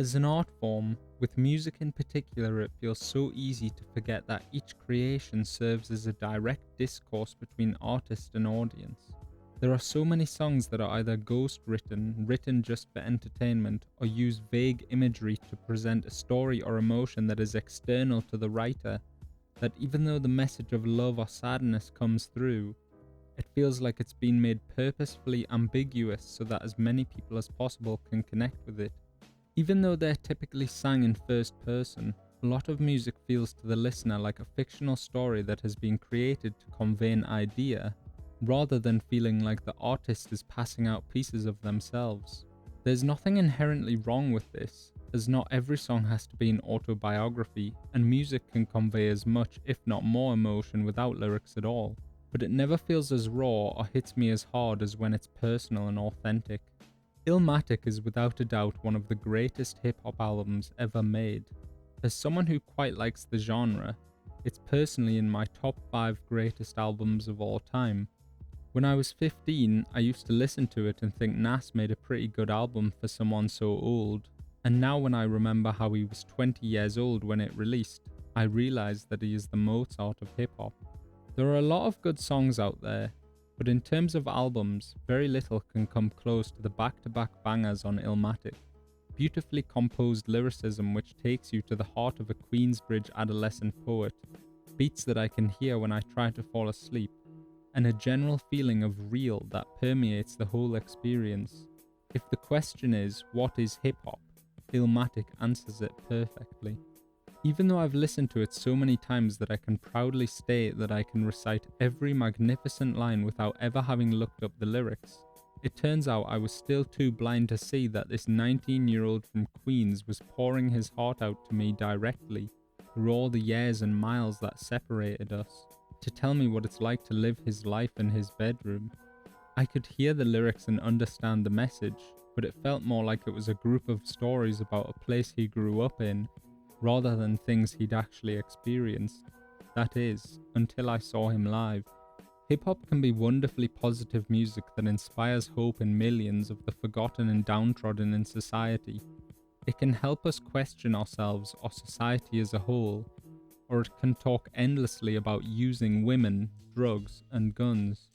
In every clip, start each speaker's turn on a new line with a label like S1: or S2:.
S1: As an art form, with music in particular, it feels so easy to forget that each creation serves as a direct discourse between artist and audience. There are so many songs that are either ghost written just for entertainment, or use vague imagery to present a story or emotion that is external to the writer, that even though the message of love or sadness comes through, it feels like it's been made purposefully ambiguous so that as many people as possible can connect with it. Even though they're typically sung in first person, a lot of music feels to the listener like a fictional story that has been created to convey an idea, rather than feeling like the artist is passing out pieces of themselves. There's nothing inherently wrong with this, as not every song has to be an autobiography, and music can convey as much, if not more, emotion without lyrics at all. But it never feels as raw or hits me as hard as when it's personal and authentic. Illmatic is without a doubt one of the greatest hip-hop albums ever made. As someone who quite likes the genre, it's personally in my top 5 greatest albums of all time. When I was 15, I used to listen to it and think Nas made a pretty good album for someone so old, and now when I remember how he was 20 years old when it released, I realize that he is the Mozart of hip-hop. There are a lot of good songs out there, but in terms of albums, very little can come close to the back-to-back bangers on Illmatic. Beautifully composed lyricism which takes you to the heart of a Queensbridge adolescent poet, beats that I can hear when I try to fall asleep, and a general feeling of real that permeates the whole experience. If the question is, what is hip-hop? Illmatic answers it perfectly. Even though I've listened to it so many times that I can proudly state that I can recite every magnificent line without ever having looked up the lyrics, it turns out I was still too blind to see that this 19-year-old from Queens was pouring his heart out to me directly, through all the years and miles that separated us, to tell me what it's like to live his life in his bedroom. I could hear the lyrics and understand the message, but it felt more like it was a group of stories about a place he grew up in, rather than things he'd actually experienced. That is, until I saw him live. Hip-hop can be wonderfully positive music that inspires hope in millions of the forgotten and downtrodden in society. It can help us question ourselves or society as a whole, or it can talk endlessly about using women, drugs, and guns.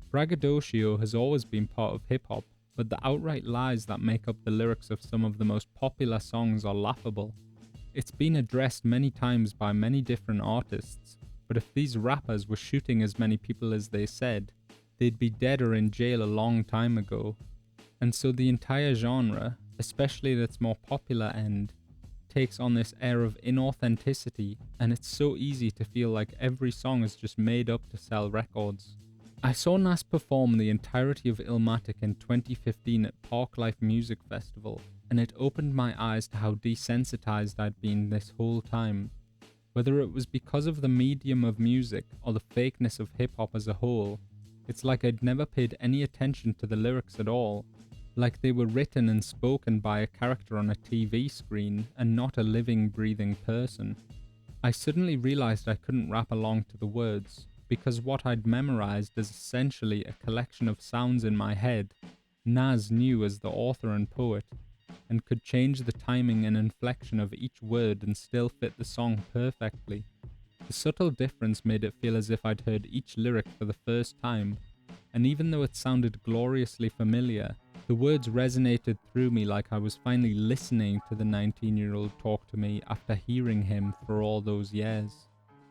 S1: Braggadocio has always been part of hip-hop, but the outright lies that make up the lyrics of some of the most popular songs are laughable. It's been addressed many times by many different artists, but if these rappers were shooting as many people as they said, they'd be dead or in jail a long time ago. And so the entire genre, especially at its more popular end, takes on this air of inauthenticity, and it's so easy to feel like every song is just made up to sell records. I saw Nas perform the entirety of Illmatic in 2015 at Parklife Music Festival, and it opened my eyes to how desensitized I'd been this whole time. Whether it was because of the medium of music or the fakeness of hip-hop as a whole, it's like I'd never paid any attention to the lyrics at all, like they were written and spoken by a character on a TV screen and not a living, breathing person. I suddenly realized I couldn't rap along to the words, because what I'd memorized is essentially a collection of sounds in my head. Nas knew as the author and poet, and could change the timing and inflection of each word and still fit the song perfectly. The subtle difference made it feel as if I'd heard each lyric for the first time, and even though it sounded gloriously familiar, the words resonated through me like I was finally listening to the 19-year-old talk to me after hearing him for all those years.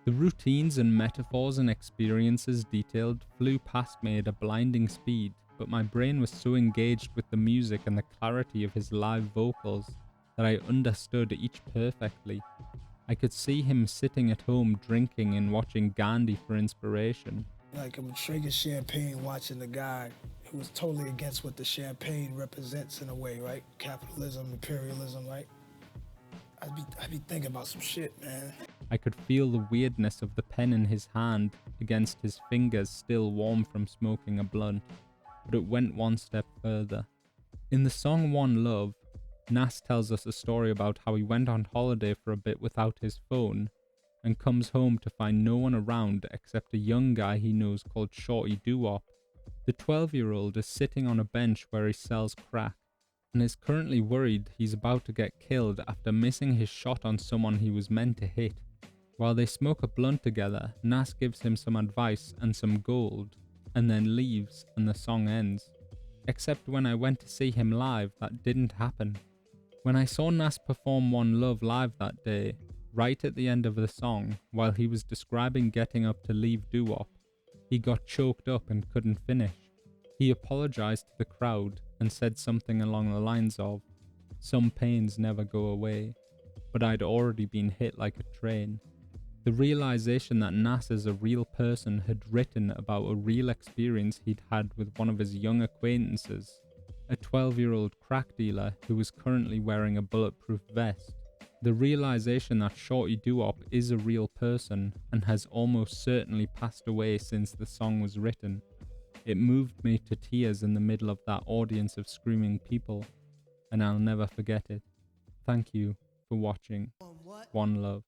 S1: The routines and metaphors and experiences detailed flew past me at a blinding speed, but my brain was so engaged with the music and the clarity of his live vocals that I understood each perfectly. I could see him sitting at home drinking and watching Gandhi for inspiration.
S2: Like I'm drinking champagne watching the guy who was totally against what the champagne represents in a way, right? Capitalism, imperialism, right? I'd be thinking about some shit, man.
S1: I could feel the weirdness of the pen in his hand against his fingers still warm from smoking a blunt, but it went one step further. In the song One Love, Nas tells us a story about how he went on holiday for a bit without his phone, and comes home to find no one around except a young guy he knows called Shorty Doo-Wop. The 12-year-old is sitting on a bench where he sells crack, and is currently worried he's about to get killed after missing his shot on someone he was meant to hit. While they smoke a blunt together, Nas gives him some advice and some gold, and then leaves and the song ends. Except when I went to see him live, that didn't happen. When I saw Nas perform One Love live that day, right at the end of the song, while he was describing getting up to leave doo-wop, he got choked up and couldn't finish. He apologized to the crowd and said something along the lines of, "Some pains never go away," but I'd already been hit like a train. The realization that Nas as a real person had written about a real experience he'd had with one of his young acquaintances, a 12-year-old crack dealer who was currently wearing a bulletproof vest. The realization that Shorty Doo-Wop is a real person and has almost certainly passed away since the song was written. It moved me to tears in the middle of that audience of screaming people, and I'll never forget it. Thank you for watching. One love.